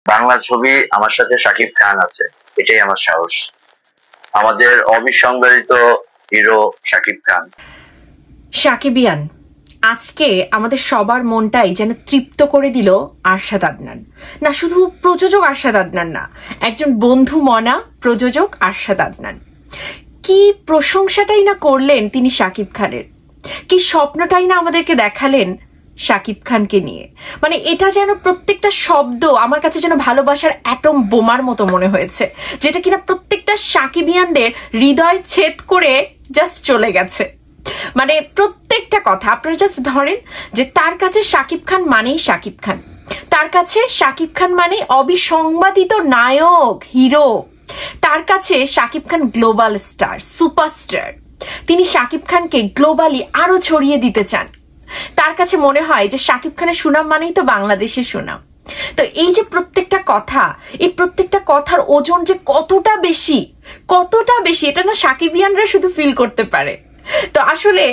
বাংলা ছবি আমার সাথে শাকিব খান আছে, এটাই আমার সাহস। আমাদের অবিসংবাদিত হিরো শাকিব খান। শাকিবিয়ান আজকে আমাদের সবার মনটাই যেন তৃপ্ত করে দিল আরশাদ আদনান। না শুধু প্রযোজক আরশাদ আদনান না, একজন বন্ধু মনা প্রযোজক আরশাদ আদনান। কি প্রশংসাটাই না করলেন তিনি শাকিব খানের, কি স্বপ্নটাই না আমাদেরকে দেখালেন শাকিব খানকে নিয়ে। মানে এটা যেন প্রত্যেকটা শব্দ আমার কাছে যেন ভালোবাসার অ্যাটম বোমার মতো মনে হয়েছে, যেটা কিনা প্রত্যেকটা শাকিবিয়ানদের হৃদয় ছেদ করে জাস্ট চলে গেছে। মানে প্রত্যেকটা কথা আপনারা জাস্ট ধরেন যে তার কাছে শাকিব খান মানেই শাকিব খান, তার কাছে শাকিব খান মানে অবিসংবাদিত নায়ক হিরো, তার কাছে Shakib Khan global star superstar. তিনি শাকিব খানকে গ্লোবালি আরো ছড়িয়ে দিতে চান। তার কাছে মনে হয় যে শাকিব খানের সুনাম মানেই তো বাংলাদেশের সুনাম। তো এই যে প্রত্যেকটা কথা, এই প্রত্যেকটা কথার ওজন যে কতটা বেশি এটা না শাকিবিয়ানরা শুধু ফিল করতে পারে। তো আসলে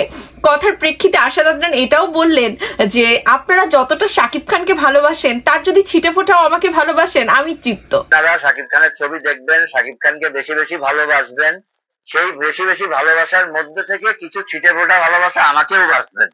কথার প্রেক্ষিতে আরশাদ আদনান এটাও বললেন যে আপনারা যতটা শাকিব খানকে ভালোবাসেন তার যদি ছিটে ফোটাও আমাকে ভালোবাসেন আমি তৃপ্ত। তারা শাকিব খানের ছবি দেখবেন, শাকিব খানকে বেশি বেশি ভালোবাসবেন, সেই বেশি বেশি ভালোবাসার মধ্যে থেকে কিছু ছিটে ফোটা ভালোবাসা আমাকেও বাসবেন।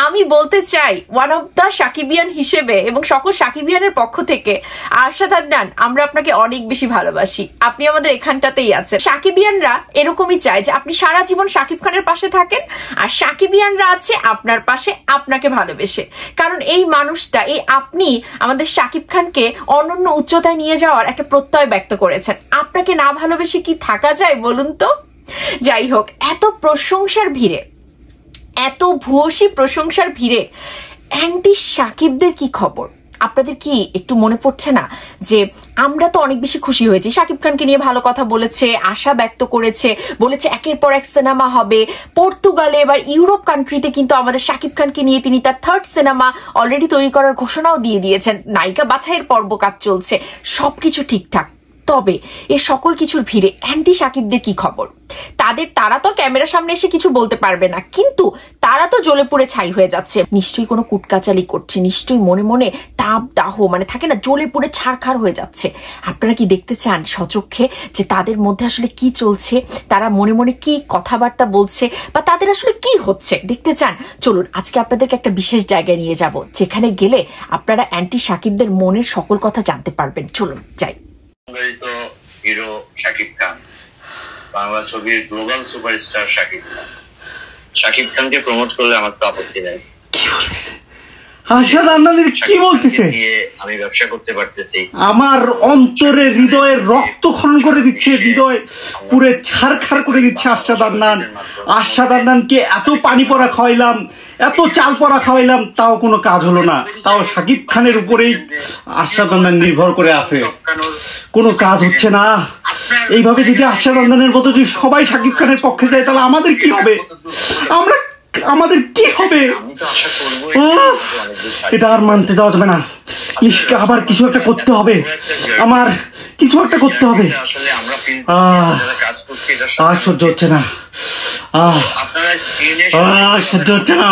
আমি বলতে চাই ওয়ান অফ দ্য শাকিবিয়ান হিসেবে এবং সকল শাকিবিয়ানের পক্ষ থেকে আরশাদ আদনান আমরা আপনাকে অনেক বেশি ভালোবাসি। আপনি আমাদের এখানটাতেই আছেন। শাকিবিয়ানরা এরকমই চায় যে আপনি সারা জীবন শাকিব খানের পাশে থাকেন, আর শাকিবিয়ানরা আছে আপনার পাশে আপনাকে ভালোবেসে। কারণ এই মানুষটা, এই আপনি আমাদের শাকিব খানকে অনন্য উচ্চতায় নিয়ে যাওয়ার একটা প্রত্যয় ব্যক্ত করেছেন। আপনাকে না ভালোবেসে কি থাকা যায় বলুন তো? যাই হোক, এত প্রশংসার ভিড়ে, এত ভূয়সী প্রশংসার ভিড়ে অ্যান্টি শাকিবদের কি খবর? আপনাদের কি একটু মনে পড়ছে না যে আমরা তো অনেক বেশি খুশি হয়েছি, শাকিব খানকে নিয়ে ভালো কথা বলেছে, আশা ব্যক্ত করেছে, বলেছে একের পর এক সিনেমা হবে। পর্তুগালে এবার ইউরোপ কান্ট্রিতে কিন্তু আমাদের শাকিব খানকে নিয়ে তিনি তার থার্ড সিনেমা অলরেডি তৈরি করার ঘোষণাও দিয়ে দিয়েছেন। নায়িকা বাছাইয়ের পর্ব কাজ চলছে, সবকিছু ঠিকঠাক। তবে এ সকল কিছুর ভিড়ে অ্যান্টি শাকিবদের কি খবর? তারা তো ক্যামেরার সামনে এসে কিছু বলতে পারবে না, কিন্তু তারা তো জ্বলে পুড়ে ছাই হয়ে যাচ্ছে। নিশ্চয়ই কোনো কুটকাচালি করছে, নিশ্চয়ই মনে মনে তাপ দাহ মানে থাকে না, জ্বলে পুড়ে ছারখার হয়ে যাচ্ছে। আপনারা কি দেখতে চান সচক্ষে যে তাদের মধ্যে আসলে কি চলছে, তারা মনে মনে কি কথাবার্তা বলছে, বা তাদের আসলে কি হচ্ছে দেখতে চান? চলুন আজকে আপনাদেরকে একটা বিশেষ জায়গায় নিয়ে যাব, যেখানে গেলে আপনারা অ্যান্টি শাকিবদের মনের সকল কথা জানতে পারবেন। চলুন যাই। হিরো শাকিব খান, বাংলা ছবির গ্লোবাল সুপারস্টার শাকিব খান। শাকিব খানকে প্রমোট করলে আমার তো আপত্তি নাই। আরশাদ আদনানের কি বলতেছে? আমি ব্যবসা করতে পারতেছি। আমার অন্তরে হৃদয়ের রক্ত খনন করে দিচ্ছে, হৃদয় পুরে ছারখার করে দিচ্ছে আরশাদ আদনান। আরশাদ আদনানকে এত পানি পড়া খাওয়াইলাম, এত চাল পড়া খাওয়াইলাম, তাও কোনো কাজ হলো না। তাও শাকিব খানের উপরেই আরশাদ আদনান নির্ভর করে আছে, কোনো কাজ হচ্ছে না। এইভাবে যদি আরশাদ আদনানের মতো যদি সবাই শাকিব খানের পক্ষে যায় তাহলে আমাদের কি হবে? আমাদের কি হবে? এটা আর মানতে দেওয়া যাবে না। আবার কিছু একটা করতে হবে, আমার কিছু একটা করতে হবে। আর সহ্য হচ্ছে না, সহ্য হচ্ছে না,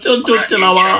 সহ্য হচ্ছে না আমার।